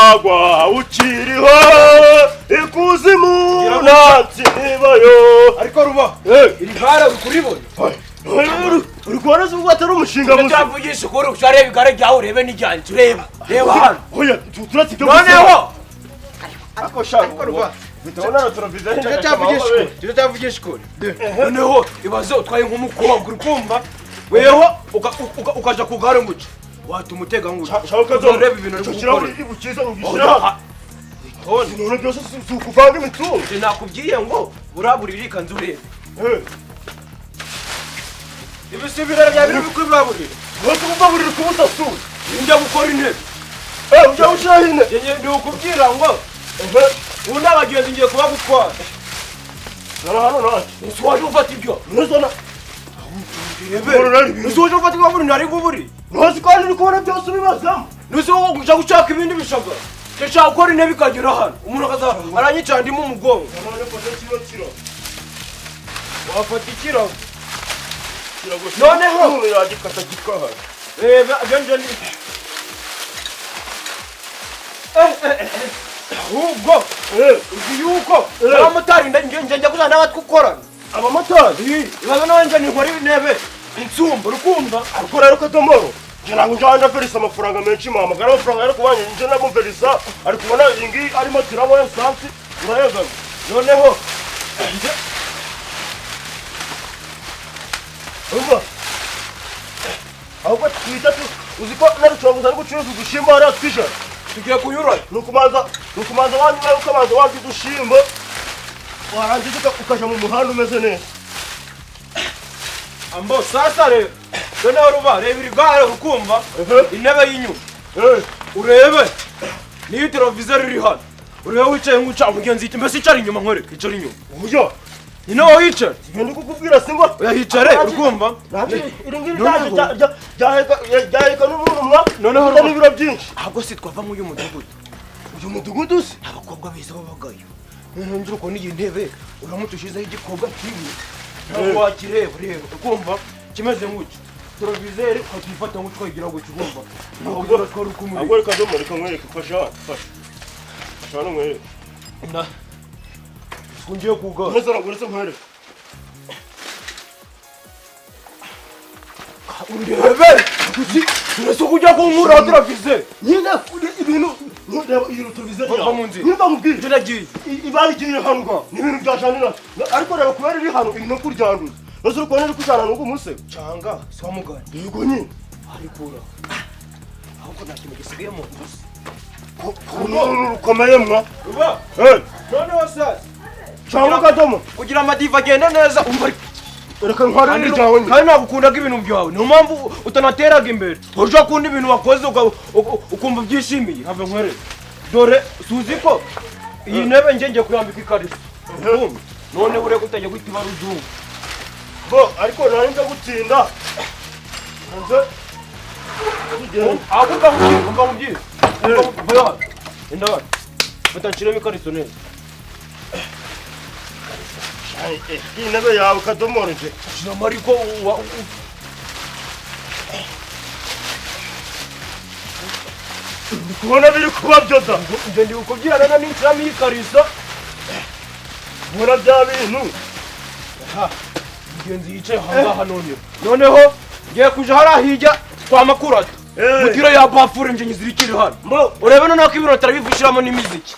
wagwa ukiriho ikuzimu ntatsibayo ariko ruba iri gara ukuribona uri kubona se ubwo atari umushinga muzi ndavugisha ukuri ushareba igare ryawe urebe n'ijyanje reba hano oya turatse ibyo noneho ariko shaka ruba bitabona turabiza tutavugisha ukuri noneho ibazo utwaye nk'umukobwa uri kumva weho ukaja ku gare nguca watuma utega nguca ureba ibintu ari gukora ibukiza ngishira none byose ukuvanga imitungo nakubwiye ngo uraburirika nzu urebe ibisibira bya biri bikwibaburira wose kubaburira kubusa suri njya gukora intebe ujya gushira hine ndi ukubwira ngo undi abagenzi ngiye kuba gutwara hano naje usiwaje ufata ibyo ntuzona usiwaje ufata ibyo buri ntari buburi ntuzi kandi uri kubona byose ubibazamo nusiwo uja gushaka ibindi bishobora ndashaka gukora intebe ikagera hano umuntu akaza aranyicara ndimo umugongo wafata ikirago noneho yagikata gikaha agenje ni ahubwo uzi yuko abamotari njya kuzana n'abatwe ukorana abamotari ibaza nanjye nkora intebe insumba urukumva ariko rero kadomoro nje ntabwo njya verisa amafaranga menshi mpamagara amafaranga yari kubanye nje namuverisa ari kubona iyi ngiyi arimo turabona esansi urayegana noneho umva ahubwo twita uzi ko narucuranguza ari gucuruza udushimbo hariya tw'ijana tugiye kunyurana ni ukumanza wanyuma ukamanza wandya udushimbo warangiza ukaja mu muhanda umeze neza ambo sasa rero noneho ruba reba iri gare ukumva intebe y'inyuma urebe niyo televiziyo iri hano urebe wicaye nk'uca umugenzi mbese icara inyuma nkwereke icara inyuma uburyo ni nawe wicara ndi kukubwira singwa uyahicare ukumva iri ngiri ryaheka n'umunwa noneho n'ibiro byinshi ahubwo si twava muri uyu mudugudu uyu mudugudu se abakobwa beza babagayo noneho ngira uko n'iyi ntebe uramutse ushizeho igikobwa kimwe ntabwo wakireba reba ukumva kimeze nk'uki turavizere ukatwifata nk'uko twagira ngo kigomba ntabwo twari ukumurika ahubwo reka domo reka nkwereke fasha hano nkwereke ngiye kuga neza naguretse nkwereke urebe uretse kujya kunkura turavize nyine ibintu reba iyi televiziyo bava mu nzira niba nkubwira ibyo nagiye ibari igiye hano ni ibintu byajanira ariko reba kubera iri hano iri no kuryanduza nose uri kubona iri kujana n'ubwo umusego canga si wamugana yego nyine arikura ahubwo nta kintu gisigaye mu nzu se rukomeye mwa ruba noneho sasa cyangwa kadomo kugira amadiva agende neza umva reka nkwarire ryawe nyine kandi ntabwo ukundaga ibintu byawe niyo mpamvu utanateraga imbere urushaho ukunda ibintu wakoze ukumva ubyishimiye have nkwereke dore suzi ko iyi ntebe ngiye kuyambika ikariso none ureke utajya guhita ibara uzungu bo ariko nari nza gutinda hanze ahubwo mva mubwire vayo hano enda hano fata nshiremo ikariso neza iyi ntebe yawe kadomoro nje shiramo ariko ndi kubona biri kuba byoda nje ndi kukubwira rero ninshiramo iyi kariso ubona bya bintu mugenzi yicaye ahangaha noneho ngiye kuja hariya hirya kwa makurata mutiro ya bafure nje nyizirikire hano urebe noneho ko ibintu tarabivishiramo n'imiziki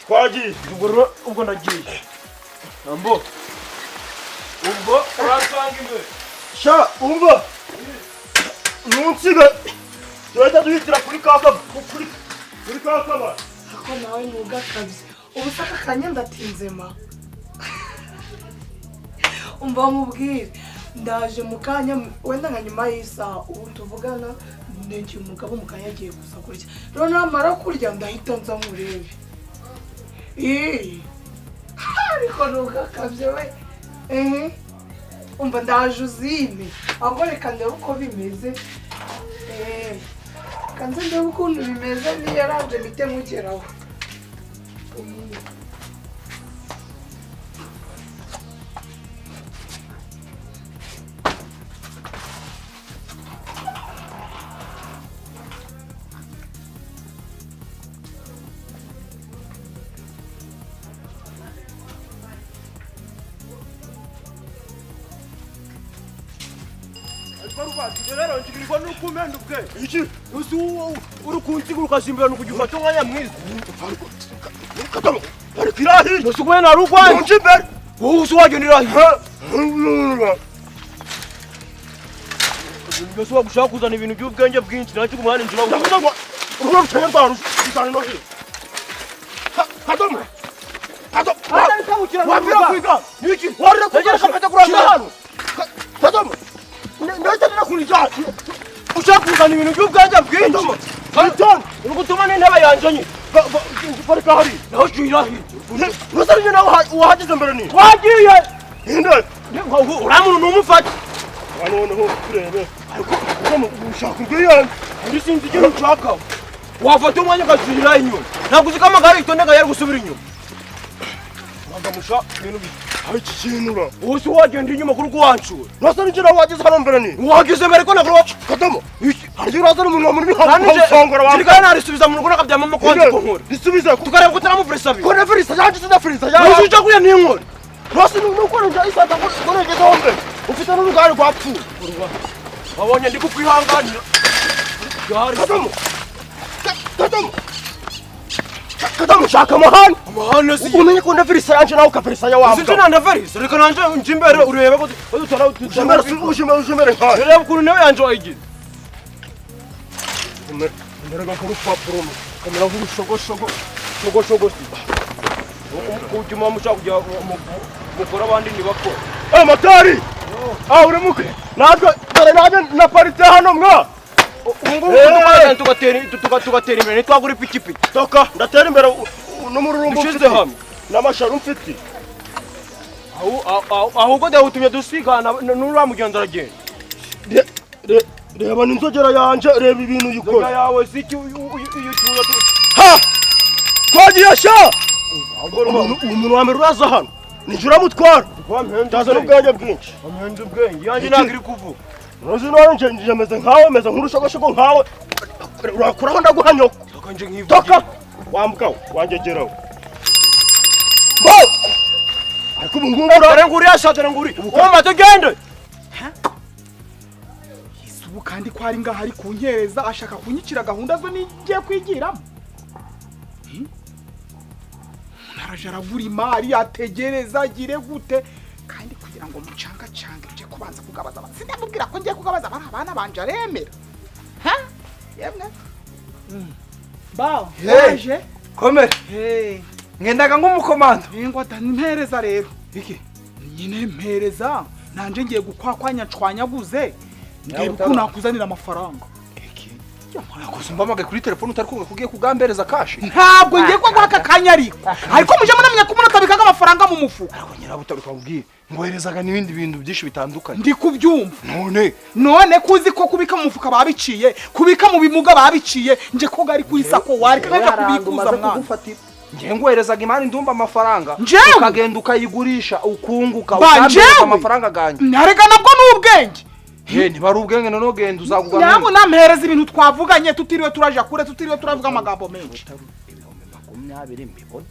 twagiye ubwo ndagiye ambo ubwo urasanga imbere sha umva nunsiga turahita duhitira kuri kakaba ako nawe ntugakabye ubu se aka kanya ndatinzema umva mubwire ndaje mu kanya wenda nka nyuma y'isaha ubu tuvugana ndengeye umugabo mu kanya agiye gusa kurya rero namara kurya ndahita nza nkurebe ariko ntugakabye we umva ndaje uzime ahubwo reka ndebe uko bimeze kanze ndebe ukuntu bimeze niyo yaranje mpite mugeraho ariko rubati rero ngirirwa n'ukumenda ubwe iki uzi uri kunsigura ukasimbira n'ukugifata umwanya mwiza kadomo ari kirahi uzi kumwe na rugwanje nje imbere wowe uzi wagendera mbese wagushaka kuzana ibintu by'ubwenge bwinshi nacyo kumwana injira ndakuzagwa urwo ruteye rwaru bitane no hino kadomo wapira kwiga niki warira kugera kapeta kuranga hano kadomo ndahita kunija ushaka kuzana ibintu by'ubwenge bwinshi kadomo uri gutuma n'intebe yanjye nye parika hari naho jirahi rusarije nawe wahageze mbere ni wagiye inde uramuntu n'umufata noneho kurebe ariko ushaka ubwiyane uri sinzi icyo ushaka wafata umwanya ukasubira inyuma ntabwo uzi ko amagare yitondeka yari gusubira inyuma wagamusha ibintu ari iki kintu ura wose wagenda inyuma kuri rwancura rusarije nawe wageze hano mbere ni wageze mbere ko nagura kadomo hari urazana umunwa muri usongora wa kirikana narisubiza mu rugo nakabyamamo kwanze kunkora risubize tukareba ko turamuferisa bi ko neferisa yaje sinafurisa yaje uja kuya n'inkora rwose nuko nja isata ko negeze hombe ufite n'urugari rwapfuye wabonye ndi kukwihanganira kadomo kadomo shaka amahane amahane si umenye ko neferisa yanje nawe ukaferisa ya wambwa sinzi na neferisa reka nanje nje imbere urebe ko dutara ujimere nkaya reba ukuntu intebe yanje wayigize umeraga nk'urupapuro kamera nk'urushogoshogo kujya mushaka kujya mukora abandi ntibakora matari uramuke natwe dore naje na parite hano mwa tugatera imbere ntitwagura ipikipiki toka ndatera imbere n'umururumbu dushize hamwe n'amasharu mfite ahubwo dahutumye dusigana n'uriya mugenzi aragenda reba n'inzogera yanje reba ibintu inzoga yukora yawe si iki iyo tuza ha twagiye sha umuntu wa mbere uraza hano nijye uramutwara ndaza n'ubwenge bwinshi amhenze ubwenge yanjye ntabwo iri kuvuga uzi none nje meze nkawe meze nk'urushogoshogo nkawe urakuraho ndaguha nyoko nje nkivuga toka wambwa wangegeraho bo ariko ubu ngubu dore nguri yashatse nguri wama tugende ubu kandi ko ari ngaho ari kunyereza ashaka kunyikira gahunda zo nigiye kwigiramo araje aragura imari ategereza agire gute kandi kugira ngo mucanga uje kubanza kugabaza abantu sindamubwira ko ngiye kugabaza abana banje aremera yemwe bawo yaje komera ngendaga nk'umukomando ngo mpereza rero iki nyine mpereza nanje ngiye gukwakwanya ncwanyaguze ngiye kunakuzanira amafaranga kuzumbamaga kuri telefone utari kumwe kugiye kugambereza kashi ntabwo ngiye kwa aka kanya ariko muje munamenya ko umuntu atabikaga amafaranga mu mufuka ariko nyirabutaruka ubwiye ngoherezaga n'ibindi bintu byinshi bitandukanye ndi kubyumva none kuzi ko kubika mu mufuka babiciye kubika mu bimuga babiciye nje ko gari kuri sako wari kaje kubikuza mwana ngiye ngoherezaga imani ndumva amafaranga ukagenda ukayigurisha ukunguka ukambereza amafaranga ganje ntarega nabwo n'ubwenge ntibari ubwenge none genda uzagugwa nabo nampereza ibintu twavuganye tutiriwe turaja kure tutiriwe turavuga amagambo menshi 20 mbibona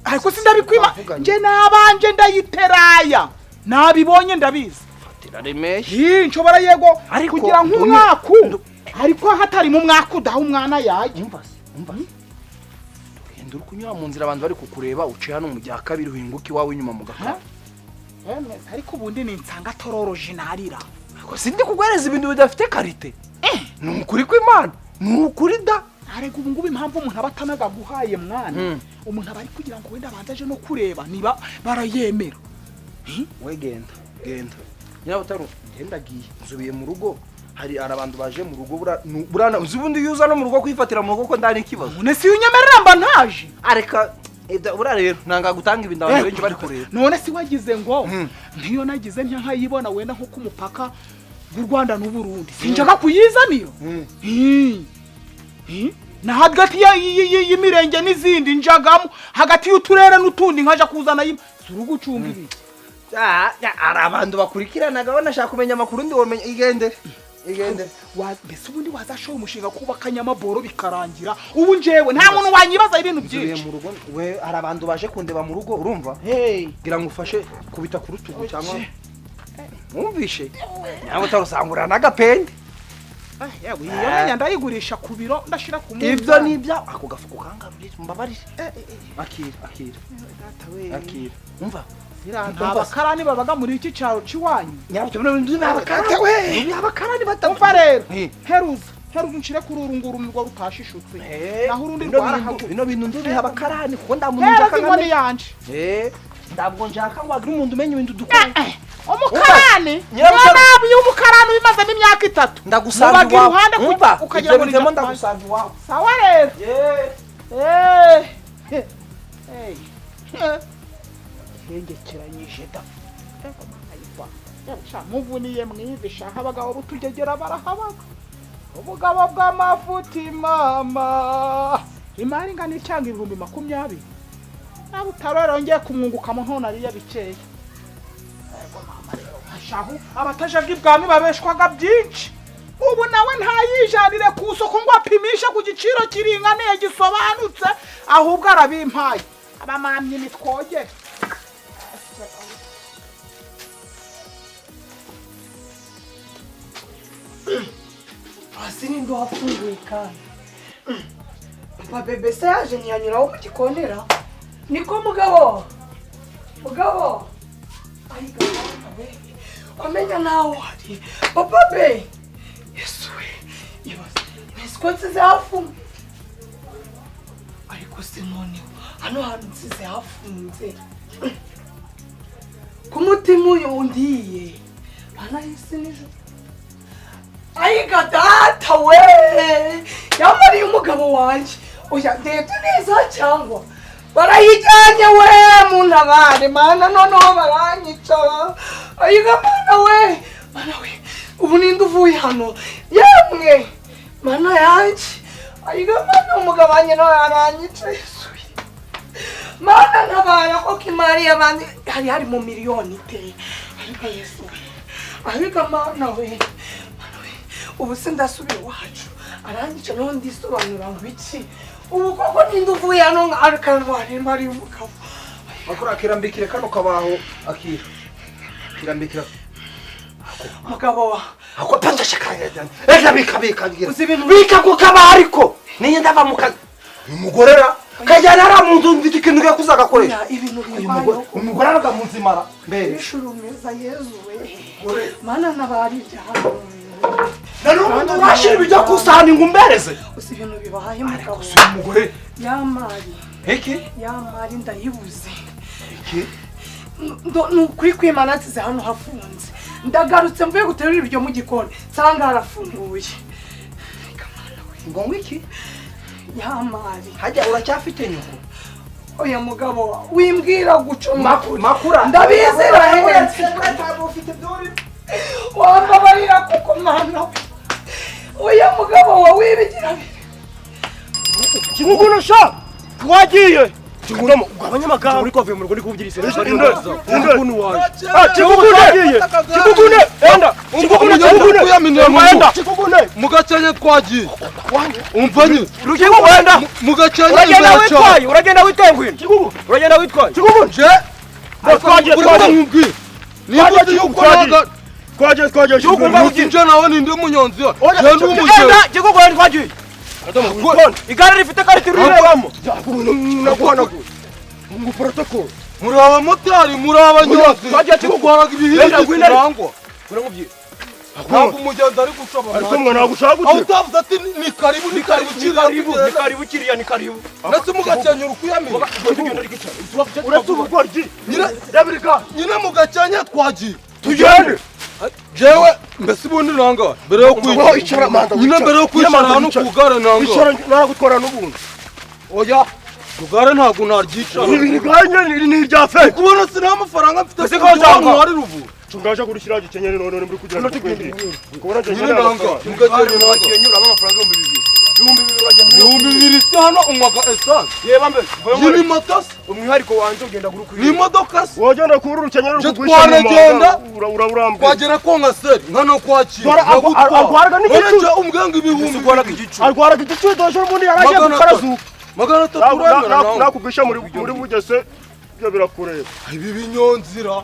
ariko sindabikwima nje nabanje ndayiteraya nabibonye ndabizi tiraremeye nshobora yego kugira nk'umwaku ariko hatari mu mwaku daho umwana yaje umva uri kunyura mu nzira abantu bari kukureba uciye hano mu gihe kabiri uhinguka iwawe inyuma mu gakara ariko ubundi ni nsanga tororoje narira sindi kugwereza ibintu bidafite karite ni ukuri kw'Imana ni ukuri da ariko ubu ngubu impamvu umuntu aba atanaga guhaye mwana umuntu aba ari kugira ngo wenda abanzaje no kureba niba barayemera we genda nyirabutaru ngendagiye nzubiye mu rugo hari abantu baje mu rugo burana uzi ubundi yuza no mu rugo kwifatira mu rugo ko ndari ikibazo none si unyemerera mba ntaje areka bura rero nanga gutanga ibintu abantu benshi bari kureba none si wagize ngo ntiyo nagize nkayibona wenda nko kumupaka w'u Rwanda n'u Burundi sinjaga kuyizanira na hagati y'imirenge n'izindi njagamo hagati y'uturere n'utundi nkaja kuzana surugu cunga ibi ari abantu bakurikiranaga banashaka kumenya amakuru ndi womenye igende mbese ubundi wazashoye umushinga kubaka nyamaboro bikarangira ubu njewe nta muntu wanyibaza ibintu byinshi we hari abantu baje kundeba mu rugo urumva gira ngo ufashe kubita ku rutugu cyangwa mwumvishe nyabutaro usangura n'agapende yewe iyo menya ndayigurisha ku biro ndashira ku munsi ibyo nibyo ako gafuko kangarurira mbabarire akira umva nta bakarani babaga muri iki cyaro ciwanyu nyabutaro abakarani batamva rero heruza nshire kuri urunguru nirwo rutashishutse naho urundi rwarahaguye bino bintu ndubiha abakarani kuko ndamuntu njaka nkani yanje ndabwo njaka ngo agire umuntu umenya ibintu dukora umukarani nabi y'umukarani bimaze n'imyaka 3 ndagusanga iwawe umva ukagira ngo ndimo ndagusanga iwawe sawa rero hengekeranyije da eko makayipa yabasha muvuniye mwivisha habagaho butugegera barahabaga ubugabo bw'amafuti mama imari ngana icanga 2020 nabutarero ngiye kumwunguka mu ntona ari yabikeye shahu abatajaga ibwami babeshwaga byinshi ubu nawe ntayijanire ku soko ngo apimisha ku giciro kiringaniye gisobanutse ahubwo arabimpaye abamamye mitwoge Asini ndo hafunguye kandi Papa bebe se yaje ntiyanyuraho mu gikonera niko mugabo ari gahunda amenya nawe hari Papa be Yesu we ibaze nsikonse zafunze ariko se noneho hano hantu nsize hafunze ku mutima uyu undiye bana yisi nijo ayiga data we yamariye umugabo wanje oya ndebye neza cyangwa barayijyanye we mu ntabare mana noneho baranyica ayiga mana we ubu ninde uvuye hano yemwe mana yanje ayiga mana umugabo wanje nawe aranyica Yesu mana ntabara ko kimari y'abandi hari mu miliyoni te ayiga Yesu ayiga mana we ubu se ndasubira iwacu arangica naho ndisobanura ngo iki ubu koko ninde uvuye hano arikanwari mari umugabo akora kirambikire kano kabaho akira kirambikira mugabo wa ako pandasha kanya eja bika bika ku kabaho ariko niye ndava mu kazi umugorera kajyana ara mu nzu mfite ikintu cyo kuzagakoresha ibintu umugore araga mu nzimara mbere ishuru meza Yezu we mana nabari byahano narumuntu urashira ibijya kusana ingumbereze usi ibintu bibahaye mugabo umugore yamari yamari ndayibuze nukuri kwimana atize hano hafunze ndagarutse mvuye guterura ibyo mu gikoni nsanga harafunguye ngo ngwiki yamari hajya uracyafite nyuko oya mugabo wimbwira gucuma makura ndabizi rahenze wambabarira kuko mwana oya mugabo wa wibigira Kiguguno sha twagiye Kiguguno abanyamagara muri kwavuye mu rugo ndi kuvugira isengesho ari neza ukuntu waje Kigugune enda Kigugune mugacanye twagiye umvanye rugiye wenda mugacanye uragenda witwaye ngwino uragenda witwaye Kigugune twagiye twagiye nje nawe ninde munyonzi je ndi umugeni Kigugune twagiye igare rifite karite rurebamo naguhana ngo protocol muri abamotari muri abanyonzi twaraga ibihirwe birangwa uramubye ntabwo umugenzi ari gushobora ariko mwana nagushaka aho utavuze ati ni karibu kiriya ni karibu ndetse mugakenyera ukuyamira uretse ubugoryi nyine mugakenye twagiye tugende jewe mbese ubundi nanga mbere yo kwicara nyine mbere yo kwicara hano ku gare nanga naragutwara n'ubundi oya kugare ntabwo naryicara ibi ganye ni irya feke kubona sina amafaranga mfite se ko cyangwa wari ruvu tungaje kurishira gikenyere none muri kugira ngo twende kubona je nyine nanga mugakenye nanga kenyura amafaranga 2000 se hano umwaga essence yeba mbe nyine motos umwihariko wanje ugenda guru ni imodoka se wagenda kururu kenyere kugwisha uragenda urambye kwagera ko nka seri nkano kwakira arwaraga n'igicu umwenga ibihumbi ukora igicu arwaraga igicu doje ubundi yaragiye gukarazuka magana 3 nakubwisha muri bugese ibyo birakureba. ibi binyonzira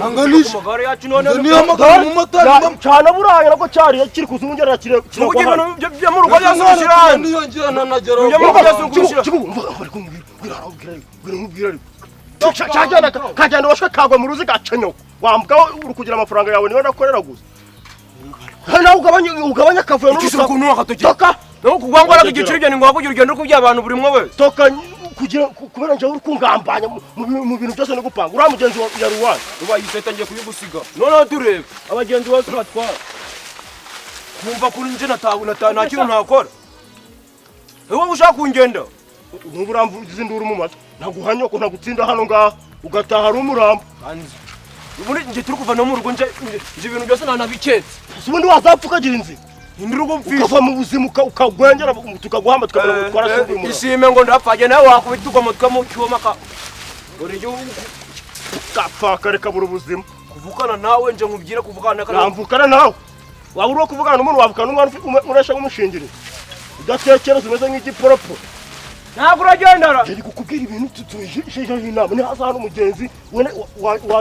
anganisha amagare yacu none niyo magare mu motari cyane buraya nako cyari kiri kuzungera kire kuko ibintu byo mu rugo byasubishira niyo ngira nanagera byo mu rugo byasubishira kagenda washaka kagwa mu ruzi gacenyo wambwa uri kugira amafaranga yawe niwe nakorera gusa nawe ugabanya kavuye n'urusaku no kugwangora igiciro cyo ngo kugira urugendo rwo by'abantu buri mwe wese toka kugira kubera nje uri kungambanya mu bintu byose no gupanga uri mugenzi ya Rwanda ubayiseta ngiye kuyigusiga none turebe abagenzi bose batwara kumva kuri nje nta kintu ntakora ewe ushaka kungenda n'uburamvuze induru mu matwe naguhanya ko nagutsinda hano ngaha ugataha ari umurambo ubundi nje turi kuva no mu rugo nje ibintu byose nanabiketse ubundi wazapfuka gira inzi indirugo mfise ukava mu buzima ukagwengera tukaguhamba tukabona gutwara shubu mu ishime ngo ndapfaje nawe wakubituka mu twamo cyoma ka uri cyo kapfa reka buru buzima kuvukana nawe nje nkubwire kuvukana namvukana nawe waba uri kuvugana n'umuntu wavukana n'umwana urashaka umushingire udatekereza umeze nk'igiporopo ntabwo uragendera ndi kukubwira ibintu tutuje inama ni haza hano umugenzi wene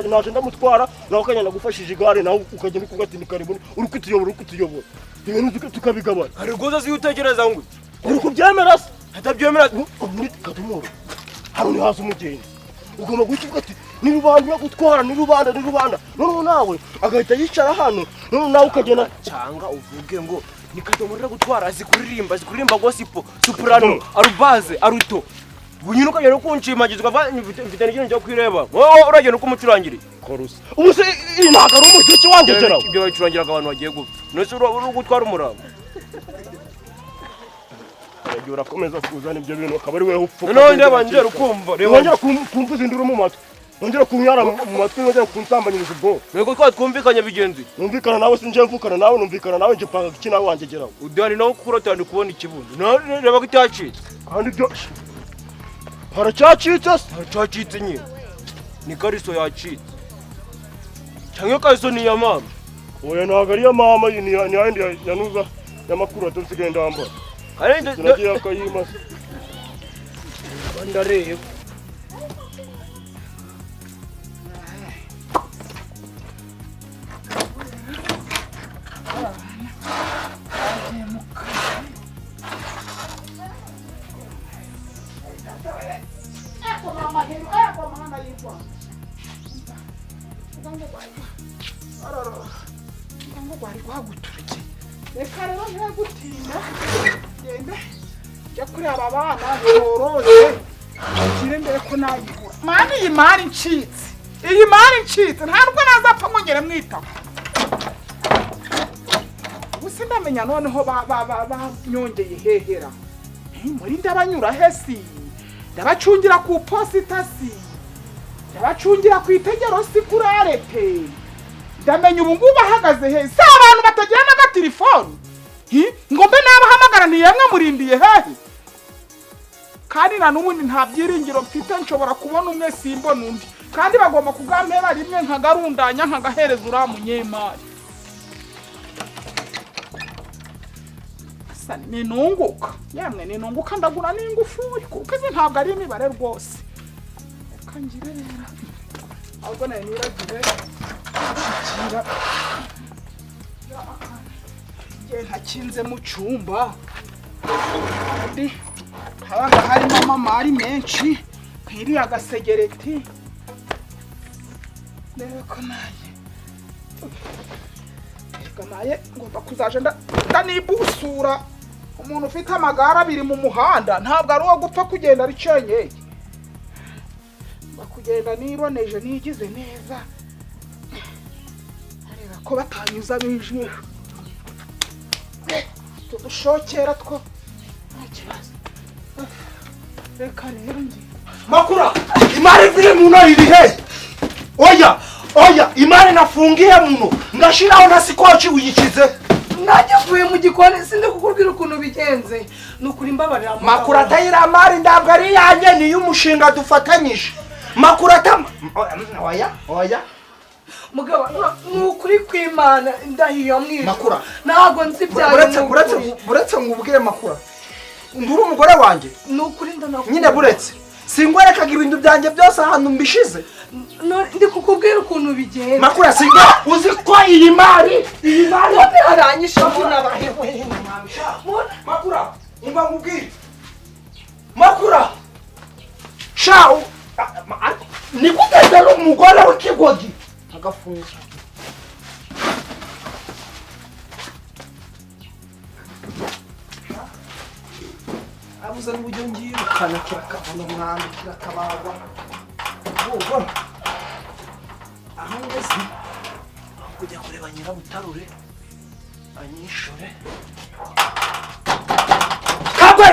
naje ndamutwara nawe kanyana gufashije igare nawe ukagenda ukugati ni karibuni uri kutuyobora ibintu tukabigabana ari goza si utekereza ngo uri kubyemera se atabyemera muri kadomoro hano ni haza umugenzi ugomba gukivuga ati ni Rubanda yagutwara ni Rubanda none nawe agahita yicara hano none nawe ukagenda cyanga uvuge ngo ni kadomoro gutwara azikuririmba gospel soprano arubaze aruto bunyine ukagenda ukuncimagizwa mfite n'ikintu cyo kwireba wowe uragenda uko umucurangire korusa ubu se ntago ari umuziki wangegeraho ibyo bacurangiraga abantu bagiye gupfa nose uri gutwara umurambo Iyo urakomeza kuzana ibyo bintu akaba ari wewe upfuka none ndeba nje rukumva wongera kumvuza induru mu matwe wongera kunyara mu matwe wongera kunsambanyiriza ubwo nego twumvikanye bigenzi numvikana nawe sinje mvukana nawe numvikana nawe nje panga iki nawe wangegeraho udani nawe kurotandi kubona ikibuno reba ko icyacitse kandi byo haracyacitse haracacitse nyine ni kariso yacitse cyangwa kariso ni ya mama oya ntabwo ari ya mama ni yandi yanuza y'amakuru atusigaye ndambara sinagiye akayimasa ndareba reka rero ntagutinda genda jya kuri aba bana borose ukire mbere ko nayibura mani iyi mari ncitse ntabwo nazapfa ngongere mwitaho gusa ndamenya noneho banyongeye hehera muri ndabanyura hesi ndabacungira ku posita si ndabacungira ku itegero si kuri arete ndamenya ubu ngubu ahagaze he si abantu batagira n'agatelefoni ngo mbe nabahamagara ntiyemwe murindiye hehe kandi na n'ubundi nta byiringiro mfite nshobora kubona umwe simbona undi kandi bagomba kugampera rimwe nkagarundanya nkagahereza uriya munyemari ninunguka yemwe ninunguka ndagura n'ingufuri kuko izi ntabwo ari imibare rwose reka ngire rero ahubwo nayo niragire ntakinze mu cyumba kandi habaga harimo amamari menshi nk'iriya agasegereti rero ko naye ngomba kuzaje ndanibusura umuntu ufite amagare abiri mu muhanda ntabwo ari uwo gupfa kugenda ari cenyeye bakugenda niboneje nigize neza areba ko batanyuza bijisho tudushokera two nta kibazo reka rero ngi makura imari vile muno ilihe oya imari nafungie muno ngashiraho na sikochi uyikize nagivuye mu gikoni sinde kukubwira ukuntu bigenze nukuri mbabarira makura tayira mari ndabwo ari yanjye ni y'umushinga dufatanyije makura tama oya mugabo nukuri kwimana ndahiyo mwiza makura ntago nzi buretse ngubwire makura nduri umugore wanjye nukuri ndanakuba nyine buretse singwerekaga ibintu byanjye byose ahantu mbishize. Ndi kukubwira ukuntu bigenda. Makura singa uzi ko iyi mari None aranyishe mbona bahewe. Makura umva nkubwire. Makura shau ni gutezera umugore w'ikigoryi agafunga. Abuze n'uburyo ngirukana kirakavuna umwanda kirakabagwa. Ubwo aho ngeze kujya kureba nyirabutarure anyishure kagwe.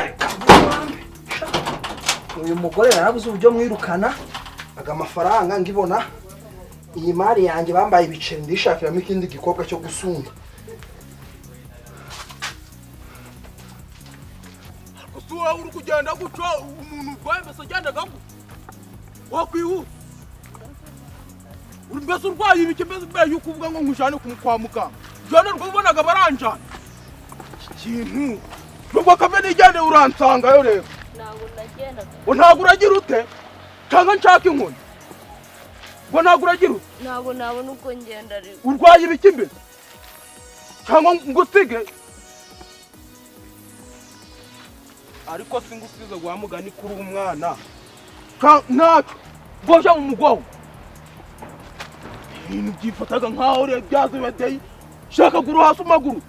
Uyu mugore yarabuze uburyo mwirukana agamafaranga ngibona iyi mari yanjye bambaye ibiceri ndishakiramo ikindi gikobwa cyo gusunda. Suwa uri kugenda guca umuntu urwaye mbese agendaga ngo wakwihuta uri mbese urwaye ibiki mbese mbere yuko uvuga ngo nkujane kwa muganga jana rwo ubonaga baranjana ikintu nubwo kave nigende uransangayo rero ntabwo nagendaga ntabwo uragira ute cyangwa nshaka inkoni ngo ntabwo uragira ute ntabwo nabona uko ngenda rero urwaye ibiki mbese cyangwa ngusige ariko singusize gwa mugani kuri umwana ntacyo goja mu mugwaho ibintu byifataga nkaho rero byaze bateye shaka guru hasi amaguru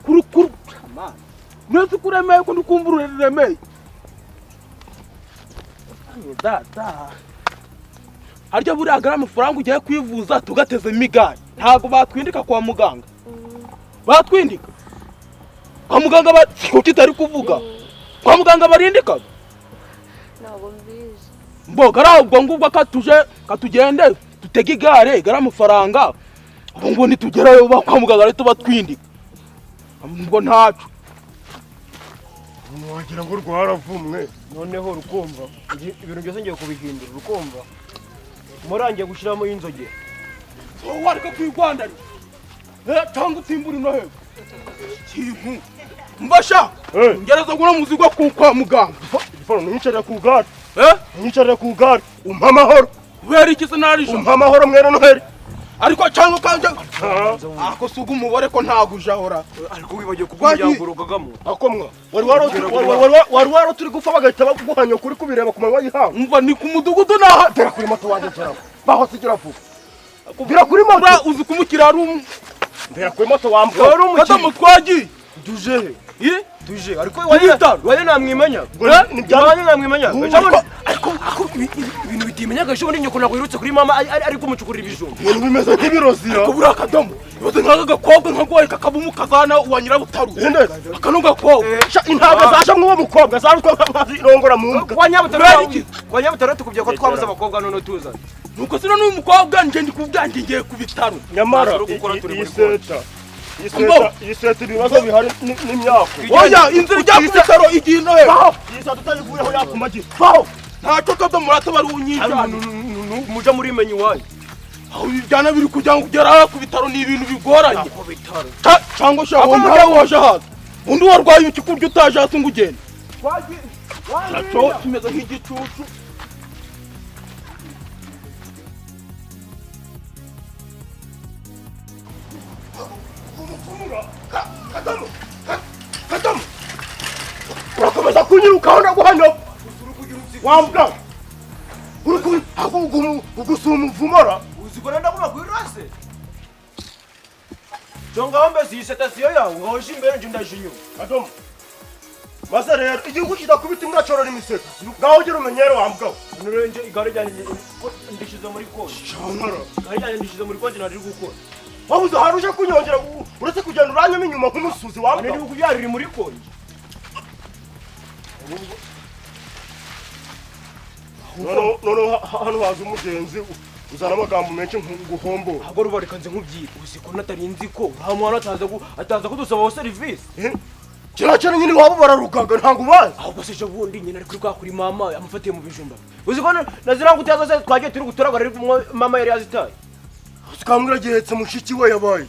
kuru amana nese kuremeye ko ndikumvura remeye harya buriya gara amafaranga ugiye kwivuza tugateze imigari ntabwo batwindika kwa muganga batwindika kwa muganga kuki utari kuvuga kwa muganga barindikaga ntabwo mbizi mboga arabwo ngubwo katugende dutege igare gara amafaranga ubu ngo nitugerayo kwa muganga ari tubatwindika ngo ntacu wagira ngo rwaravumwe. noneho rukumva ibintu byose ngiye kubihindura rukumva murangiye gushiramo inzoge wareka kwigwandari cyangwa utimbura ino hejuru kintu mbasha ngereza gura muzigo kwa muganga Ifono nyicarira ku gare. Nyicarira ku gare. Umpa amahoro. wera iki se narisha Umpa amahoro mwene noheri. ariko cyangwa kanje ako suga umubare ko ntagujahora ariko wibagiye kubwiyangurugagamo Akomwa. Wari waro turi gupfa bagahita baguhanya kuri kubireba ku manywa y'ihanga. umva ni ku mudugudu naha Tera kuri moto wanjye cyaraho. Baho sigira vuba. Bira kuri moto. uzi kumukira ari um Tera kuri moto wambwa. wari umukiri kadamu twagiye duje duje ariko waye namwimenya Nibyanye namwimenya ariko ibintu bitimenyaga ejo bundi nyoko nakwirutse kuri mama ari kumucukurira ibijumba ibintu bimeze nk'ibirozira. kubura kadamu yoze nk'aka gakobwa nkagoye kakaba umukazana wa nyirabutarure Ende. akano gakobwa Intabwe zaje mw'uwo mukobwa zaje irongora mu mbwa. kwa nyabutaro tukubye ko twabuze abakobwa none tuzana nuko sino n'umukobwa nje ndi kubwanjye ngiye ku bitaro Nyamara iyi seta ibibazo bihari n'imyaka. oya inzira ijya ku bitaro igiye ino hejuru Baho. Iyi seta tutayivuyeho yakumagira. Baho. ntacyo kadamu murata bari unyijana muja muri menyi wayo aho bijyana biri kugira ngo ugere ku bitaro ni ibintu bigoranye ku bitaro cyangwa shaho ntara waje hasi undi warwaye iki kurya utaje hasi ngo ugende nacyo kimeze nk'igicucu Kadamu. Urakomeza kunyirukaho ndaguhanya. Wambwa. Ugusuma umuvumora. uzikora ndaguma kwirase jonga mbese iyi sitasiyo yawe ngahoje imbere nje ndaje inyuma Kadamu. Maze rero igihugu kidakubita imbwa corora imisego. Ngaho ugira umenyere wambwa. nurenge igare ryanjye ndishize muri konti Shankara. igare ryanjye ndishize muri konti nari gukora Wabuze haruje kunyongera uretse kugenda uranyama inyuma nk'umusuzi wambwa. nari kubyarira muri konti Noneho hano haza umugenzi uzana amagambo menshi nguhombora. ahubwo rubareka nze nkubwire uzi ko natarinzi ko uriya mwana ataza kudusabaho serivisi Kirakera nyine waba bararugaga ntabwo ubazi. ahubwo se ejo bundi nyine ari kuri mama yamufatiye mu bijumba uzi ko nazira ngo utaza se twagiye turi gutoragura ariko mama yari yazitaye Sikambwira gihetse mushiki we yabaye.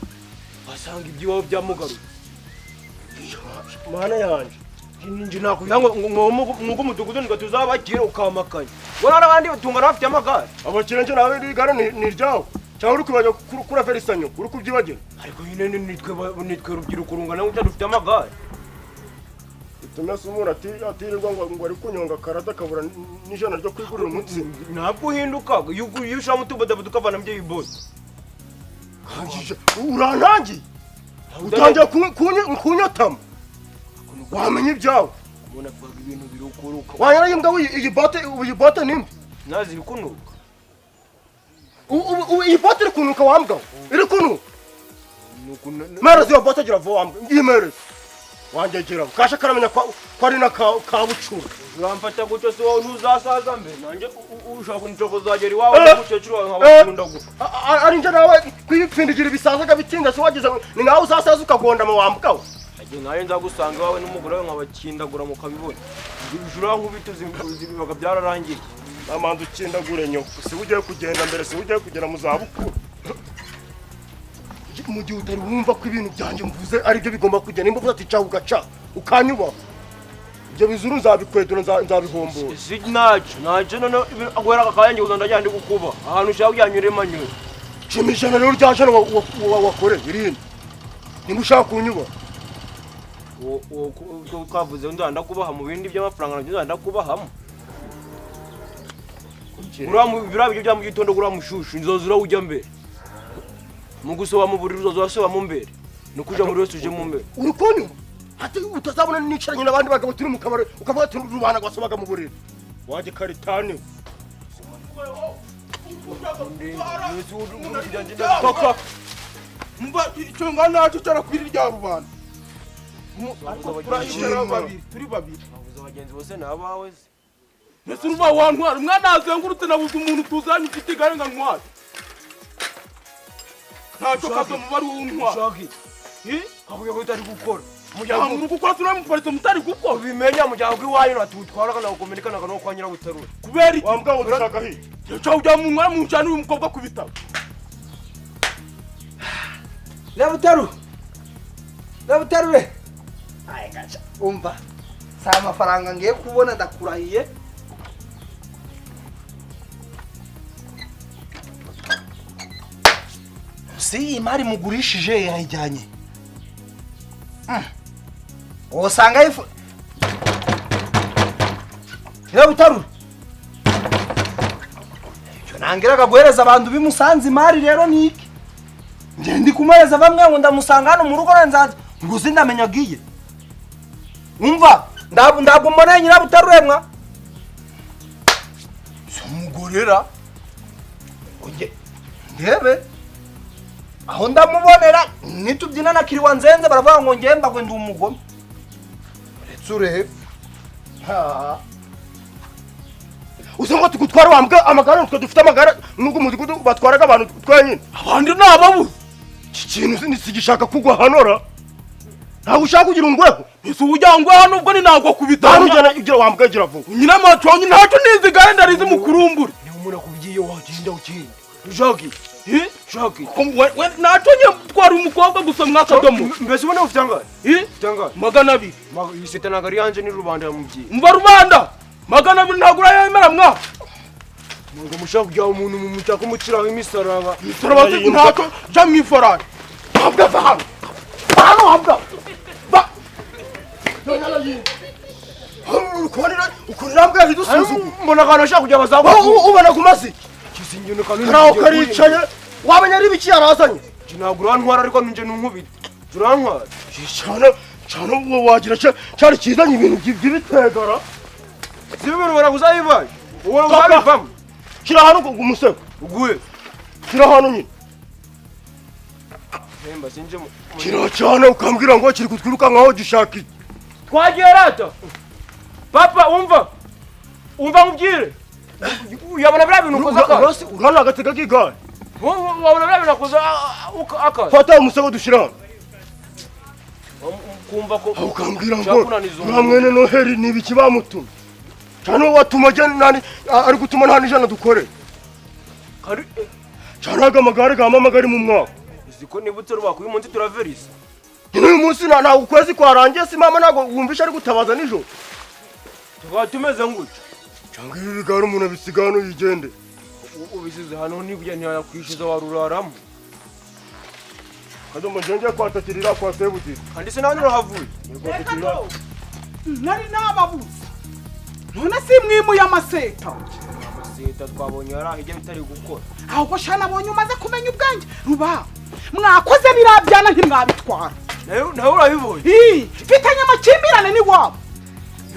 wasanga iby'iwabo byamugaruye Mana yanjye. nje nakugira ngo mwugo umudugudu ngo tuzabakire ukamakanya wala abandi batungana bafite amagare abakire nje nawe igare ni ryawe cyangwa uri kubajya kura verisanyo uri kubyibagira ariko nyine nitwe rubyiruko rungana gutya dufite amagare tumese umuntu atirirwa ngo ari kunyonga karata akabura n'ijana ryo kwigurira umutsi ntabwo uhinduka iyo ushiramo utubodaboda ukavana mubyo bibose urantangiye utangiye kunyotama wamenya ibyawe umuntu avuga ibintu birukuruka wanyara yimbwa iyi bote nimbi nazi bikunuka iyi bote iri kunuka wambwa iri kunuka mereza iyo bote gira vuba wambwa ngimereza wangegera kasha karamenya ko ari na kabucura uramfata gutyo se wowe ntuzasaza mbe nanjye ushaka kuncokoza uzagera iwawe n'umukecuru wawe nkabakunda gusa ari nje nawe kwipfindigira ibisazaga bitinda se wagize ni nkaho uzasaza ukagondama wambwawe agiye nkayo nzagusanga iwawe n'umugore wawe nkabakindagura mukabibona ijuru nkubita zibibaga byararangiye amanza ukindagure nyoko si ugiye kugenda mbere si ugiye kugera mu zabukuru mu gihe utari wumva ko ibintu byanjye mvuze aribyo bigomba kugenda nimba uvuze ati ca ugaca ukanyubaho ibyo bizuru nzabikwedura nzabihombora si ntacyo none aguhera akayange uza ndajya ndi gukuba ahantu ushaka kujyanyura emanyura cima ijana rero rya jana wakoreye irindi nimba ushaka kunyubaho twavuze nzanda kubaha mu bindi by'amafaranga nabyo nzanda kubahamo biriya biryo bya mu gitondo guriya mushushu inzozi urawujya mbere mu gusoba mu buriri uzoza wasoba mu mbere ni ukuja muri wese uje mu mbere uri kunyuma ati utazabona nicaranye n'abandi bagabo turi mu kabari ukavuga ati rubana gwasobaga mu buriri waje karitani mba icyo ngana naco cyarakwira rya rubanda turi babiri bavuze abagenzi bose ni abawe se mbese urumva wantwara umwana azengurutse nabuze umuntu tuzanye ufite igare nga ntwara ntacyo kazo muba ari untwara kavuga ko utari gukora umuryango uri gukora turamuparitse mutari gukora ubimenya umuryango iwanyu natutwara kana gukomerekana no kwa nyirabutarure kubera iki wambwa ngo dushaka hiye cyo ujya mu mwana mu cyane uyu mukobwa ku bitabo Rabutarure aye gacha umva sa amafaranga ngiye kubona ndakurahiye si imari mugurishije yayijyanye usanga ifu Rabutarure icyo nangiraga guhereza abantu bimusanze imari rero niki nge ndi kumuhereza bamwe ngo ndamusanga hano mu rugo nzaza ngo sindamenya agiye umva ndabwo mbona Nyirabutarure mwa umugorera ndebe aho ndamubonera nitubyina na kiriwa nzenze baravuga ngo ngemba ngo ndi umugome uretse urebe usanga tugutwara wambwa amagare twe dufite amagare nubwo umudugudu batwaraga abantu twenyine abandi ni ababuze iki kintu sigishaka kugwa hanora ntabwo ushaka kugira ungweho ese ujya ngo hano ubwo ni ntabwo kubitanga ujyana ibyo wambwa gira vuba nyina amaconyi ntacyo nizi gare ndarizi mukurumbure ni umuntu akubwiye wagenda ukindi ushaki shaki we ntacyo nye twari umukobwa gusa mwakagamo mbese ubona ufite angahe ufite angahe 200 iseta ntabwo ari yanje ni Rubanda yamubwiye mva Rubanda 200 ntabwo urayemera mwa ngo mushaka kujya umuntu mu mutaka umuciraho imisaraba turabazi ntacyo jya mu ifarari wambwa va hano wambwa ba ukunira mbwa bidusuzugu mbona akantu ashaka kujya bazaga ubona kumazi kizingiye kandi karaho karicaye wamenya ari biki yarazanye ntabwo urantwara ariko ninjye nunkubita urantwara cyane uwo wagira cyari kizanye ibintu by'ibitegara si ibintu barakuzayivaye uwo uzabivamo kira hano umusego uguye kira hano nyine hemba sinje kira cyane ukambwira ngo kiri kutwiruka nkaho gishaka twagiye rata papa umva nkubwire uyabona biriya bintu ukoze akazi urana agatega k'igare wabona biriya bintu akoze akazi fata umusego dushyira hano kumva ko ukambwira ngo nta mwene Noheli ni ibiki bamutumye cyane watuma ari gutuma nta n'ijana dukore cyane aga amagare gamamagari mu mwaka uziko nibutse rubaka uyu munsi turaverisa uyu munsi nta ukwezi kwarangiye si mama ntabwo wumvisha ari gutabaza nijoro tukaba tumeze ngutyo cyangwa ibi bigara umuntu abisiga hano yigende ubisize hano nibyo ntiyakwishyuza waruraramo kadomo njye kwatakirira kwa sebutira kandi se nawe nurahavuye nari nababuze none simwimuye amaseta amaseta twabonye yarahijya bitari gukora ahubwo sha nabonye umaze kumenya ubwanjye ruba mwakoze birabyana ntimwabitwara nawe urabibonye mfitanye amakimbirane n'iwabo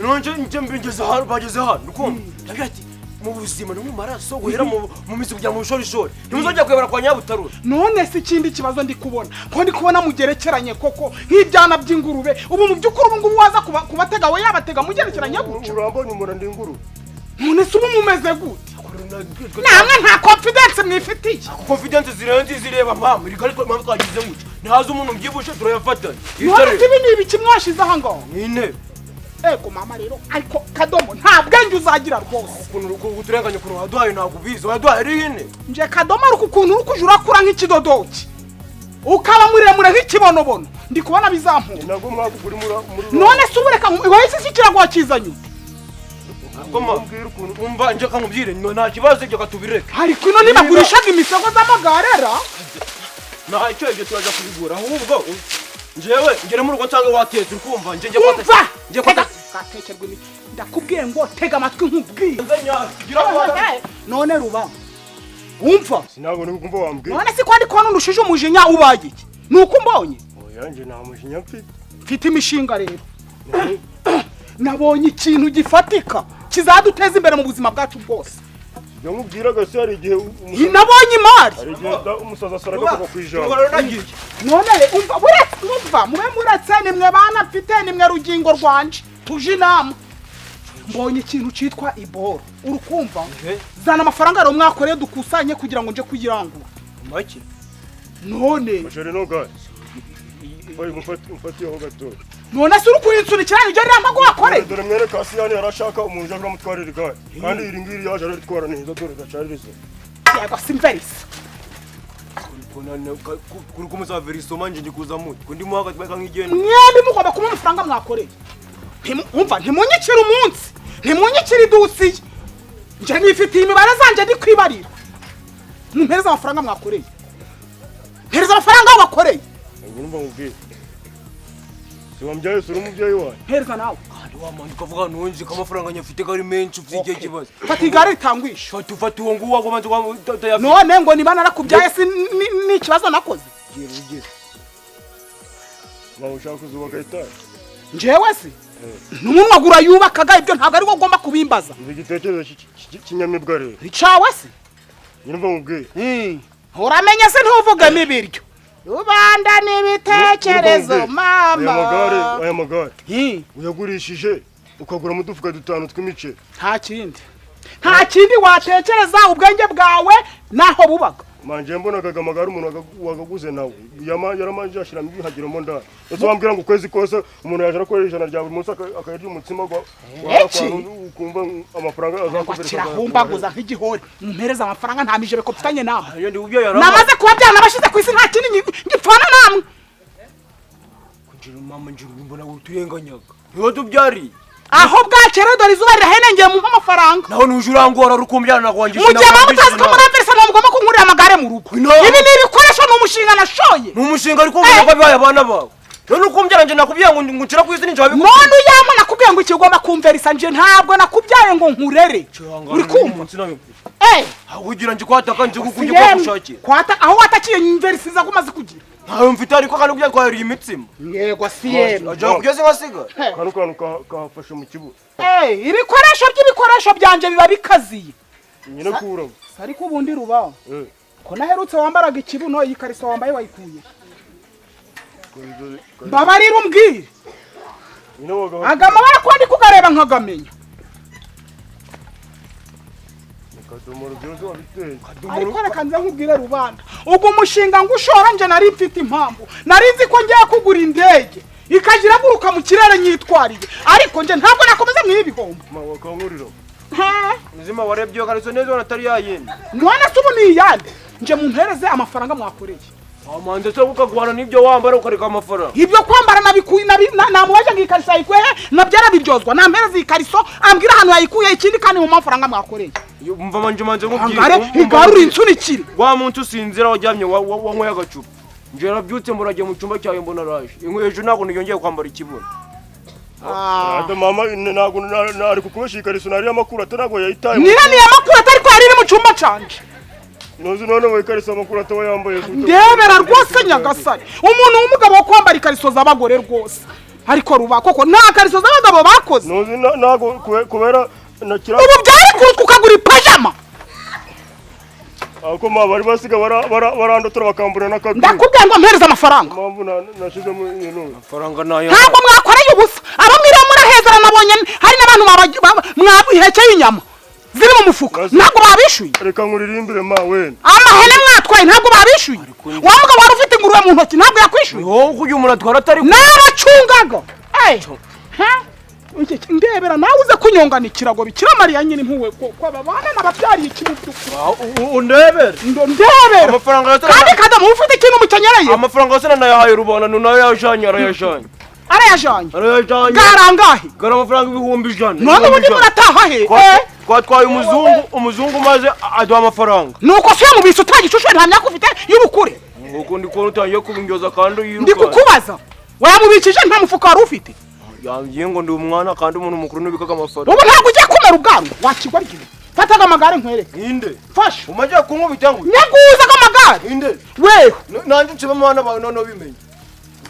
nonje njye mbigeze hano bageze hano ukumva ndagira ati mu buzima no mu maraso guhera mu mizi kugira mu bushorishori ntimuzongera kuyobora kwa nyabutarure none si ikindi kibazo ndi kubona ko ndi kubona mugerekeranye koko nk'ibyana by'ingurube ubu mu by'ukuri ubu ngubu waza kubatega we yabatega mugerekeranye gutyo urambonye umuntu ndi ingurube none se ubu mumeze gute namwe nta confidence mwifitiye confidence zirenze zireba mama iri ariko mama twagize gutyo ntazi umuntu byibushe turayafatanya none se ibi ni ibiki mwashize aha ngaho nyine ego mama rero ariko kadomo nta bwenge uzagira rwose ukuntu uturenganya ukuntu waduhaye ntabwo ubizi waduhaye ari hine nje kadomo ariko ukuntu uri kujya urakura nk'ikidodoki ukaba muremure nk'ikibonobono ndi kubona bizamuka ntabwo mwakugura muri none se ubureka wahise iki kirago wakizanye umva nje kamubwire nta kibazo ibyo katubireke ariko ino nibagurishaga imisego z'amagarera nta icyo ibyo turaja kubigura ahubwo njyewe ngere mu rugo nsanga watetse ukumva nje umva gatekerwa imiti ndakubwiye ngo tega amatwi nkubwiye none ruba umva sinabwo ni kumva wambwiye none si ko ndi kubona urushije umujinya ubaye iki ni uko umbonye oya nje nta mujinya mfite imishinga rero nabonye ikintu gifatika kizaduteza imbere mu buzima bwacu bwose ibyo nkubwiraga se hari igihe nabonye imari hari igihe umusaza asaraga kuva ku ijambo none umva mube muretse nimwe bana mfite nimwe rugingo rwanje tuje inama mbonye ikintu cyitwa iboro urukumva zana amafaranga rero mwakoreye dukusanye kugira ngo nje kuyirangura make none bashare no gaze oyi mufatiyeho gatoya none se uri kuyinsubikira ibyo namago wakoreye dore mwere kasiyani yarashaka umuntu uje kuramutwarira igare kandi iri ngiri yaje aritwara neza dore gacaririza yego simverisa kuri kumusa veriso manje ndikuza muti kundi muhaga tweka nk'igenda mwembi mugomba kuma amafaranga mwakoreye umva ntimunyikira umunsi ntimunyikira idusiye nje nifitiye imibare zanje ndi kwibarira mumpereza amafaranga mwakoreye mpereza amafaranga aho bakoreye ngumva mubwire siwambyaye sura umubyeyi wawe mpereza nawe kandi wamanje ukavuga nonje ko amafaranga nyafite ko ari menshi ufite igihe kibazo fata igare ritangwisha fata uwo nguwo wagomanze utayafite none ngo niba narakubyaye si ni ikibazo nakoze nawe ushaka kuzubaka etaje njewe se n'umuntu wagura yubakaga ibyo ntabwo ari ugomba kubimbaza ibi igitekerezo kinyamibwa rero ricawe se nyumva mubwire uramenye se ntuvugamo ibiryo Rubanda n'ibitekerezo mama aya magare uyagurishije ukagura mu dufuka dutanu tw'imice nta kindi watekereza ubwenge bwawe naho bubaga manje mbonaga amagare umuntu wagaguze nawe yaramanje ashiramo ibihagiramo ndani ese wambwira ngo ukwezi kose umuntu yaje arakora ijana rya buri munsi akayirya umutsima ukumva amafaranga azakubera humbaguza nk'igihori mumpereza amafaranga ntamije beko mfitanye nawe namaze kuba byanabashize ku isi nta kindi ngipfana namwe kunjira mama njira mbona uturenganyaga niho tubyari aho bwakera dore izuba rirahenengeye mu amafaranga naho nuje urangora rukumbyana nakwangisha mu gihe baba utazi ko muramverisa mugomba kunkurira amagare mu rugo ibi ni ibikoresho ni umushinga nashoye ni umushinga ariko ubona ko bibaye abana bawe none ukumbyara nje nakubwiye ngo ngucira ku isi ninje wabikubwiye none uyama nakubwiye ngo iki ugomba kumverisa nje ntabwo nakubyaye ngo nkurere uri kumva ugira nje kwataka nje kujya gushakira kwata aho watakiye imverisiza kumaze kugira ntayo mfite ariko kandi kujya twahiriye imitsima yego siyemo aje kugeze ngasiga kantu kahafashe mu kibuga ibikoresho byanje biba bikaziye nyine kuramo ariko ubundi rubaho ko naherutse wambaraga ikibuno iyi kariso wambaye wayikuye babarira umbwire agamabara ko ndi kugareba nkagamenya kadomoro byose wabiteye ariko reka nze nkubwire rubanda ubwo umushinga ngo ushora nje nari mfite impamvu nari nzi ko ngiye kugura indege ikagira guruka mu kirere nyitwariye ariko nje ntabwo nakomeza mwibi bihombo wakankurira muzima warebye kariso neza natari yayindi none se ubu ni iyande nje mumpereze amafaranga mwakoreye amanze se ukagwana n'ibyo wambara ukareka amafaranga. Ibyo kwambara nabikuye namubaje ngo ikariso ayikuye nabyara biryozwa nampereza ikariso ambwira hano yayikuye ikindi kandi mu mafaranga mwakoreye. Umva manje nkubwira. Angare igarura insunikire. Wa muntu usinzira wajyamye wanyweye agacupa. Nje nabyutse muragiye mu cyumba cyawe mbona raje. Ejo ntabwo niyongeye kwambara ikibuno. Ado mama ntabwo nari kukubesha ikariso nari amakuru atarago yayitaye. Nira ni amakuru atari ko ari mu cyumba canje. Nozi none we ikariso amakuru atawa yambaye. Ndebera rwose nyagasani. Umuntu w'umugabo wo kwambara ikariso z'abagore rwose. Ariko ruba koko nta kariso z'abagabo bakoze. Nozi ntago kubera nakira. Ubu byari kurutwa ukagura ipajama. Ako ma bari basiga barandotora bakambura n'akabi. Ndakubwiye ngo mpereza amafaranga. Mpamvu nashize mu ino. Amafaranga nayo. Ntabwo mwakoreye ubusa. Abamwiriye murahezera nabonye hari n'abantu mwabihekeye inyama. Ziri mu mufuka. Ntabwo babishuye. Reka nkuririmbire ma wene. Amahene mwatwaye ntabwo babishuye. Wa mugabo wari ufite ingurube mu ntoki ntabwo yakwishuye. Wowe kujya umuntu atwara atari n'abacungaga. Ndebera nawe uze kunyongana ikirago bikira Mariya nyine impuwe ko ababana n'ababyariye ikibuto. Undebera. Ndebera. Amafaranga yose. Kandi kadamu ufite ikintu mukenyereye. Amafaranga yose nayahaye Rubanda nayo yajanye arayajanye. Arayajanye. Arayajanye. Garangahe. Gara amafaranga 1,100. None ubundi murataha he? Twatwaye umuzungu maze aduha amafaranga. Nuko se mu bisu utagishushe nta myaka ufite y'ubukure. Nuko ndiko utangiye kubinyoza kandi yiruka. Ndikukubaza. Wamubikije nta mufuka wari ufite. Yangiye ngo ndi umwana kandi umuntu mukuru nubikaga amafaranga. Ubu ntabwo ugiye kumera ubwanwa wakigwa ryiwe. Fataga amagare nkwereke. Inde. Fasha. Umaje kunkubita ngo. Nyaguza amagare. Inde. Wewe. Nanje nsaba mwana bawe none bimenye.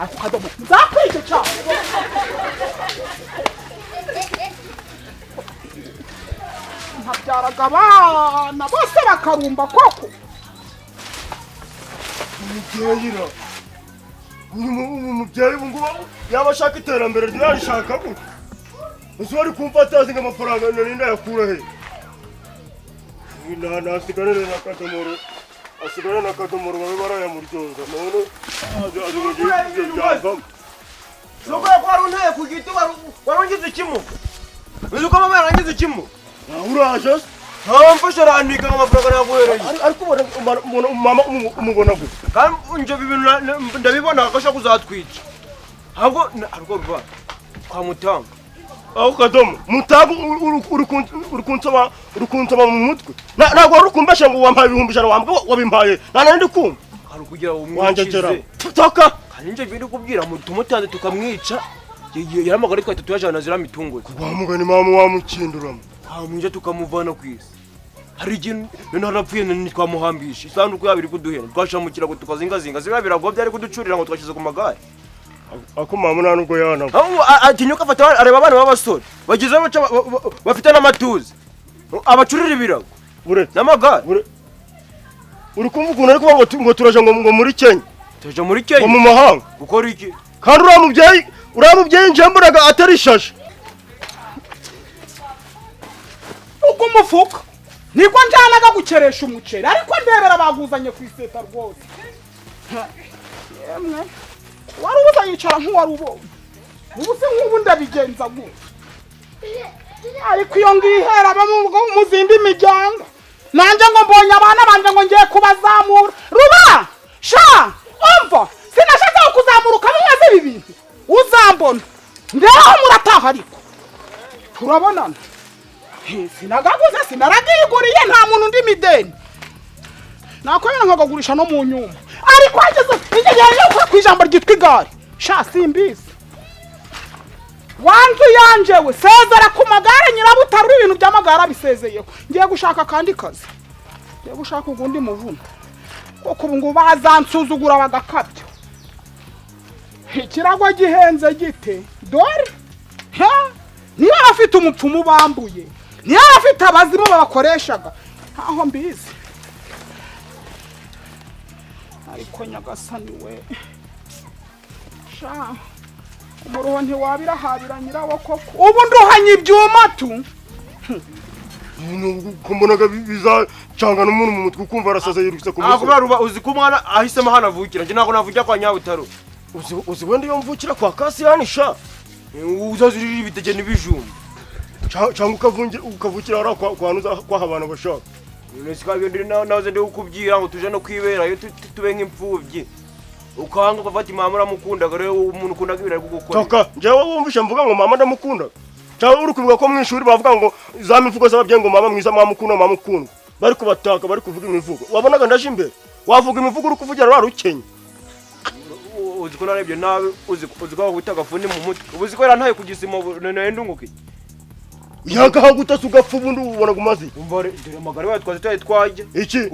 Ako kadomo. Nzakwije cha. Ntabyaraga abana bose bakarumba koko. Umubyeyi umubyeyi ngo yabashaka iterambere ryarishaka gute. Uzwari kumfata zinga amafaranga nenda yakura he. Nasigarere na kadomoro. Asigara na kadomoro babe barayamuryoza. None aje Soko yakwara unteye ku giti warongize ikimu. Bizuko mama yarangize ikimu. uraje. Mfasha randika amafaranga yaguhereye. Ariko mama umubona gute. Kandi nje bibintu ndabibona akasha kuzatwica. Ahubwo ruba kwa mutanga. Aho kadomo mutago urukunsaba mu mutwe. Ntabwo urukumbasha ngo wampaye 1,000 wambwa wabimpaye. Nana ndi kumva. Ari kugira umwikize. Toka. Kandi nje biri kubwira tumutanze tukamwica. Yaramagara twahita tuyajana zira mitungo. Wamugani mama wamukinduramo. Mwinje tukamuvana kwisi. Hari ikintu none harapfuye nani twamuhambisha. Isanduku yabiri kuduhera. Twashamukira ngo tukazingazinga. Zira birago byari kuducurira ngo twashize ku magare. Ako mama nanugo yana. Atinyuka fata areba abana b'abasore. Bagize bafite n'amatuzi. Abacurira ibirago. N'amagare. Uri kumva ukuntu ari kuvuga ngo turaje ngo muri Kenya. Turaje muri Kenya. Mu mahanga. Gukora iki? Kandi uramubyeyi njemburaga atari shashe. Uko mufuka. Niko njanaga gukeresha umuceri ariko ndebera baguzanye ku iseta rwose. Yemwe. Wari uzayicara nk'uwari ubonye. Ubu se nk'ubu ndabigenza gute? Ariko iyo ngihera mu zindi miryango. Nanje ngo mbonye abana banje ngo ngiye kubazamura. Ruba! Sha! Umva! Sinashaka kuzamuruka bimaze bibintu. Uzambona. Ndeho murataha ariko. Turabonana. Sinagaguze sinaragiguriye nta muntu ndi mideni. Nakwemera nkagagurisha no mu nyuma. Ariko hageze igihe yo kwijambo ryitwa igare. Sha simbizi. Wanzu yanjewe sezera ku magare NYIRABUTARURE ibintu by'amagara bisezeyeho. Ngiye gushaka kandi kazi. Ngiye gushaka ugundi muvuno. Koko ngo bazansuzugura bagakabya. Ikirago gihenze gite. Dore. Niyo afite umupfumu bambuye. Niyo afite abazimu babakoreshaga. Aho mbizi. Ariko nyagasani we. Sha. Umuruho ntiwabira habira nyirawo koko. Ubu nduhanye ibyuma tu. Kumbonaga bizacanga n'umuntu mu mutwe ukumva arasaza yirukisa ku musozi. Ruba uzi ko umwana ahisemo hana avukira. Nje nako navujya kwa NYIRABUTARURE. Uzi wende yo mvukira kwa Kasiyani sha. Uzazirira ibitege n'ibijumba. Cyangwa ukavukira ara kwa hanuza kwa habana bashaka. Nesika bindi naze ndi kukubwira ngo tuje no kwibera yo tube nk'imfuvyi. Ukanga ufata mama uramukundaga rero umuntu ukundaga ibintu ari gukora. Kaka jewe wumvisha mvuga ngo mama ndamukunda. Cyangwa uri kuvuga ko mwishuri bavuga ngo za mivugo z'ababyeyi ngo mama mwiza mwamukunda. Bari kubataka bari kuvuga imivugo. Wabonaga ndaje imbere. Wavuga imivugo uri kuvugira warukenye. Uziko narebye nawe uziko gutaga fundi mu mutwe. Ubuziko era ntaye kugisimo nendunguke. Yagaho gutasa ugapfa ubundi ubona gumaze. Umva dore amagare batwaze twaje. Iki?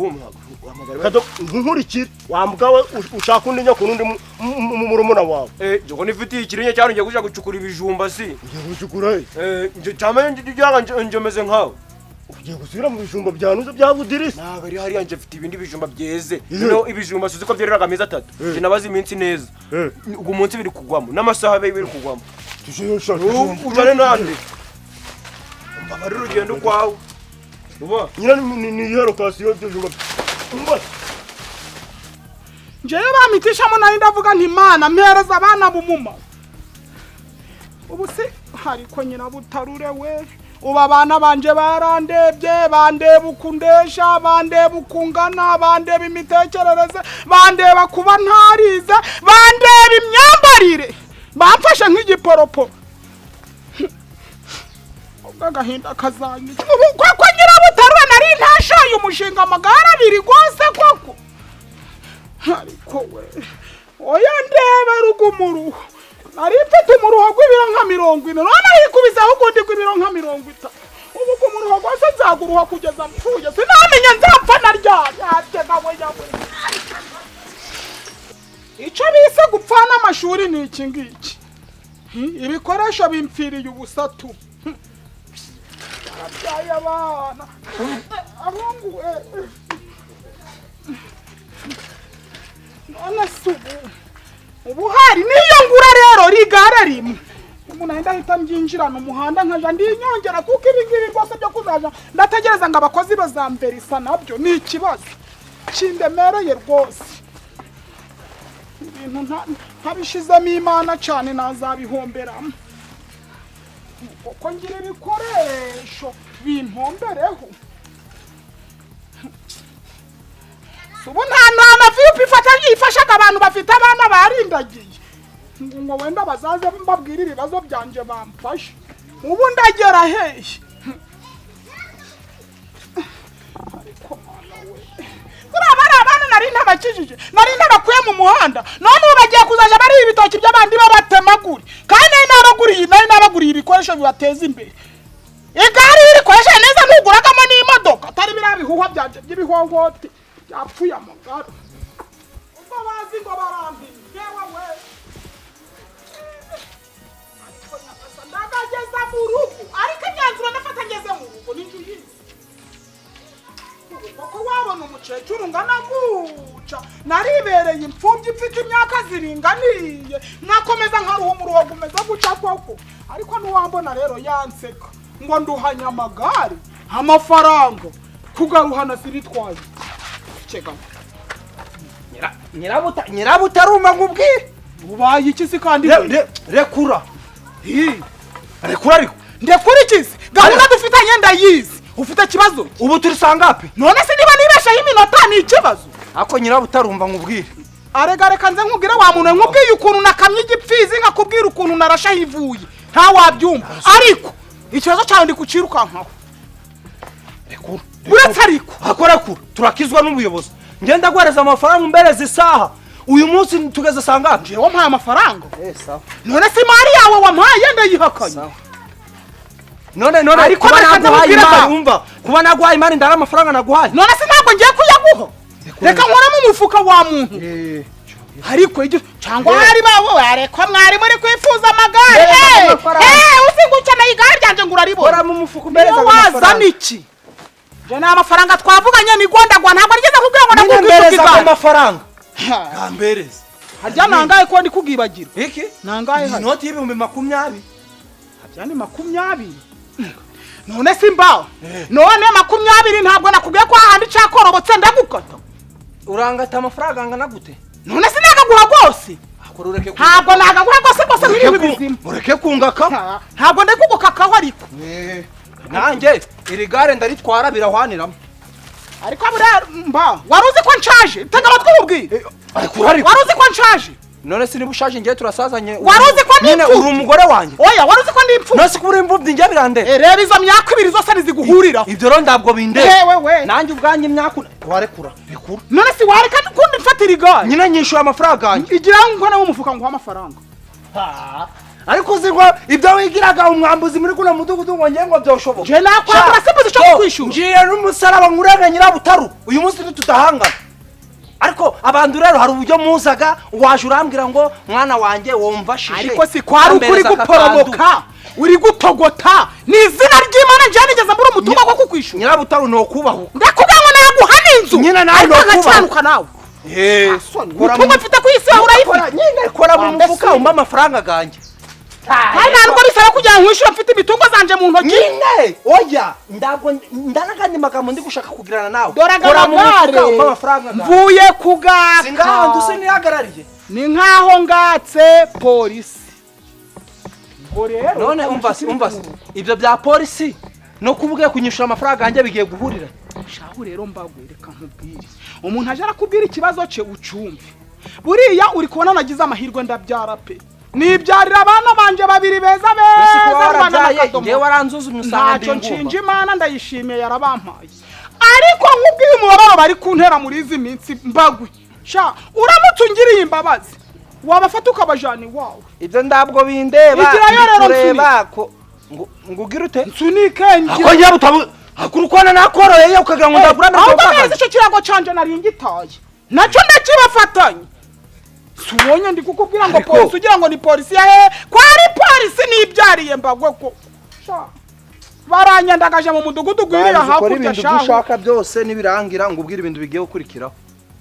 Kado nkurikira wambugawe ushaka undi nyako nundi mu murumuna wawe. Joko nifitiye ikirinye cyane ngiye kuja gucukura ibijumba si. Ngiye gucukura nje cyamenye njye meze nkawe. Ugiye gusubira mu bijumba byanuze bya budirisi. Ntabwo ari hariya nje mfite ibindi bijumba byeze. No ibijumba suzi ko byerera amezi 3. Je nabaze iminsi neza. Ugu munsi biri kugwamo n'amasaha biri kugwamo. Tujye Ujane nande. Bari urugendo kwawe. Uba nyina ni herokasiyo by'ijumba. Umba njewe bamitishamo nari ndavuga nti Mana mpereza abana bumuma. Ubu se hariko NYIRABUTARURE we. Uba abana banje barandebye bandeba ukundesha bandeba ukungana bandeba imitekerereze bandeba kuba ntarize bandeba imyambarire bamfashe nk'igiporopo. Agahinda kazanye koko NYIRABUTARURE nari ntashoye umushinga amagare abiri gose koko. Ariko we oya ndeba rugumuru nari mfite umuruho gw'ibiro nka 40 none yikubizaho gundi gw'ibiro nka 50. Ubu kumuruho gose nzaguruha kugeza mpfuye sinamenye nzapfa naryari atega we yawe. Ico bise gupfana amashuri ni iki ngiki. Ibikoresho bimfiriye ubusatu. Abyaye abana abungu none ubu hari niyo ngura rero rigare rimwe umuntu ahita ahita mbyinjirana umuhanda nkaja ndinyongera kuko ibingibi rwose byo kuzaja ndategereza ngo abakozi bazamverisa nabyo ni ikibazo kindemereye rwose. Ibintu ntabishizemo Imana cyane nazabihomberamo kuko ngira ibikoresho bintombereho. Ubu nta vipi ifashaga abantu bafite abana barindagiye ngo wenda bazaze mbabwira ibibazo byanje bamfashe. Ubu ndagera hehe? Ariko Mana we kurabara abana nari ntabakijije nari ntabakuye mu muhanda none ubu bagiye kuzaja bari ibitoki by'abandi babatemaguri kandi nari nabaguriye ibikoresho bibateza imbere. Igari irikoresha neza ntuguragamo n'imodoka atari birabihuha byanje by'ibihongote yapfuye amagare. Ubwo bazi ngo barambi yewe we. Ariko nyakasa ndagageza mu rugo ariko imyanzuro nafata ngeze mu rugo n'inzu yize. Kuko wabona umukecuru ngana guca naribereye imfubyi mfite imyaka ziringaniye nakomeza nkaruha umuruho gumeze guca koko. Ariko nuwambona rero yanseka ngo nduhanya amagare amafaranga kugaruhana siritwaye. Chega. NYIRABUTARUMA ngubwire. Ubaye iki se kandi rekura. Rekura ariko. Ndekura iki se? Gahunda dufitanye ndayizi. Ufite kibazo? Ubu turi sangapi? None se niba nibeshaho iminota ni ikibazo. Ako NYIRABUTARUMva ngubwire. Arega reka nze nkubwire wa muntu nkubwiye ukuntu nakamye igipfizi nkakubwira ukuntu narashaho ivuye. Nta wabyumva. Ariko ikibazo cyawe ndi kucirukankaho. Rekura. Uretse ariko akora kura turakizwa n'ubuyobozi ngenda gwareza amafaranga umbereza isaha uyu munsi tugeze sangapi? Jewe mpaye amafaranga. Sawa. None se mari yawe wampaye ndayihakanye. None ariko naguhaye imari umva kuba naguhaye imari ndara amafaranga naguhaye. None se ntabwo ngiye kuyaguha. Reka nkoramo umufuka wa muntu. Ariko ibyo cyangwa hari bawo areko mwari muri kwifuza amagare. Usigukeneye igare ryanje ngo uraribona. Kora mu mufuka umbereza amafaranga. Wazana iki? Je na amafaranga twavuganye ni gondagwa ntabwo nigeze kubwira ngo nakubwira amafaranga. Gambereza. Harya nangaye ko ndi kugibagira. Iki? Nangaye hari. Inoti y'ibihumbi 20. Harya ni 20. None simba. None 20 ntabwo nakubwiye ko ahandi cyakorobotse ndagukata. Urangata amafaranga angana gute? None sinagaguha gose. Akora ureke ku. Ntabwo nagaguha gose muri bizima. Ureke kungaka. Ntabwo ndikugukakaho ariko. Nanjye iri gare ndaritwara birahwaniramo. ariko mba waruzi ko nshaje tega amatwi ubwiye waruzi ko nshaje none si niba ushaje ngiye turasazanye waruzi ko nyine uri umugore wanjye oya waruzi ko ndipfu nose kubura imvubyi njye birande reba izo myaka ibiri zose niziguhurira ibyo ro ndabwo binde wewe nanjye ubwanjye imyaka warekura bikuru none si wareka kundi mfatira igare nyine nyishuye amafaranga yanjye igira ngo nawe umufuka ngo amafaranga ariko uzi ngo ibyo wigiraga umwambuzi muri kuno mudugudu ngo ngiye ngo byoshoboka je nakwambura simbuzi cyo kwishura ngiye n'umusaraba nkurega nyirabutaru uyu munsi tutahangana ariko abantu rero hari uburyo muzaga waje urambwira ngo mwana wanjye wumvashije ariko si kwari ukuri guporomoka uri gutogota ni izina ry'Imana njye nigeze mbura umutumwa wo kukwishura nyirabutaru no kubaho ndakubwira ngo naguhana inzu nyine nawe no kubaho nawe utumwa mfite ku isi urayifite nyine kora mu mufuka umba amafaranga ganje ntabwo bisaba kugira ngo wishyure mfite imitungo zanje mu ntoki nyine oya ndabwo ndanagandi magambo ndi gushaka kugirana nawe kora mu mufuka umba amafaranga mvuye kugaka singaho nduse nihagarariye ni nkaho ngatse polisi none umva ibyo bya polisi no kuvuga kunyishura amafaranga yanjye bigiye guhurira shaho rero mbagwe reka nkubwire umuntu aje arakubwira ikibazo cye ucumve buriya uri kubona nagize amahirwe ndabyara pe nibyarira abana banje babiri beza ngewe waranzuzumye usanga ntacyo nshinja Imana ndayishimiye yarabampaye ariko nkubwiye umubabaro bari kuntera muri izi minsi mbagwe sha uramutse ungiriye imbabazi wabafata ukabajana iwawe ibyo ndabwo bindeba kureba ko ngugira ute nsunike ako njya butabu hakurukwana nakoroye ukagira ngo ndagura na ko neza icyo kirago canje naringitaye nacyo ndakibafatanye subonye ndi kukubwira ngo polisi ugira ngo ni polisi ya he kwari polisi nibyariye mbagwe ko baranyandagaje mu mudugudu gwiriye hakurya shaho ushaka byose nibirangira ngo ubwire ibintu bigiye gukurikiraho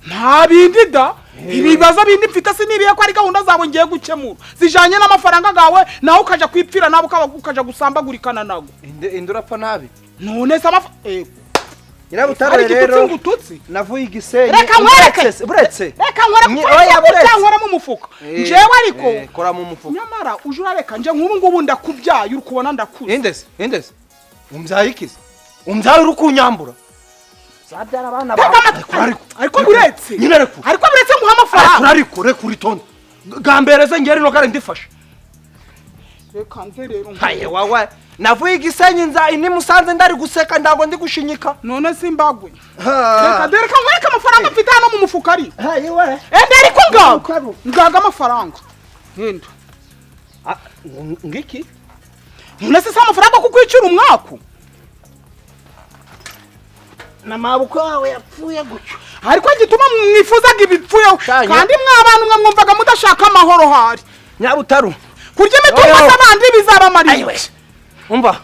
nta bindi da ibibazo bindi mfite sinibiye ko ari gahunda zabo ngiye gukemura zijanye n'amafaranga gawe nawe ukaja kwipfira nabo ukaja gusambagurikana nago indurapfa nabi none se nyirabutare rero navuye igisenyi reka nkwereke reka nkore mu mufuka njewe ariko kora mu mufuka nyamara uje urareka nje nk'ubu ngubu ndakubyaye uri kubona ndakuze indese umvyayikize umvyaye uri kunyambura zabyara abana ariko buretse nyine ariko buretse nguha amafaranga ariko reka uritonde gambereze ngere no kare ndifashe reka nze rero haye wawe navuye igisenyi nza ini musanze ndari guseka ndago ndi gushinyika none simbagwe reka nkwereke amafaranga mfite hano mu mufuka ari haye we ariko ngaga amafaranga henda ngiki none se amafaranga kukwicira umwaku na mabuko yawe yapfuye gucyo ariko gituma mwifuzaga ibipfuyeho kandi mw'abantu mwe mwumvaga mudashaka amahoro hari nyabutaru kurya imitungo z'abandi bizabamariye umva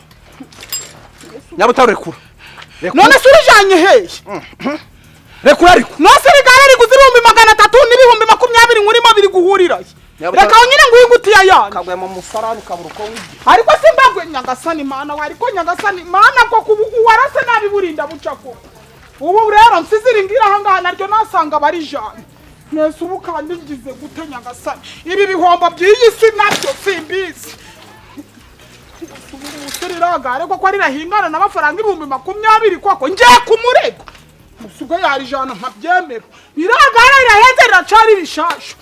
nyabutaru rekura none se urijanye hehe rekura ariko nose rigare riguze 300 n'ibihumbi 20 nkurimo biri guhurirayo reka nyine nguhingutiye ayandi kagwe mu mufarani kaburuko w'igi ariko simbagwe nyagasani Mana ariko nyagasani Mana ko warase nabi burinda bucako ubu rero msiziringira ahangaha naryo nasanga bari jana nese ubu kandi ngize gute nyagasani ibi bihombo by'iyi si nabyo simbizi umusiriraga ko ari rahingana n'amafaranga 20 kwako ngiye kumurega usuga yari jana nkabyemera iragara iraheze iracari rishasha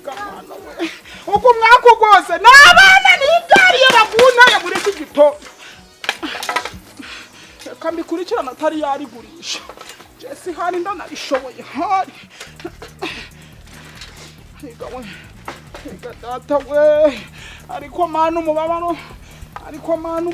Mwana we uko mwako gose nabana n'ibyariye baguntaye muri iki gitondo kambi kurikirana atari yarigurisha Jesse hari ndanabishoboye hari data we ariko Mana umubabaro ariko Mana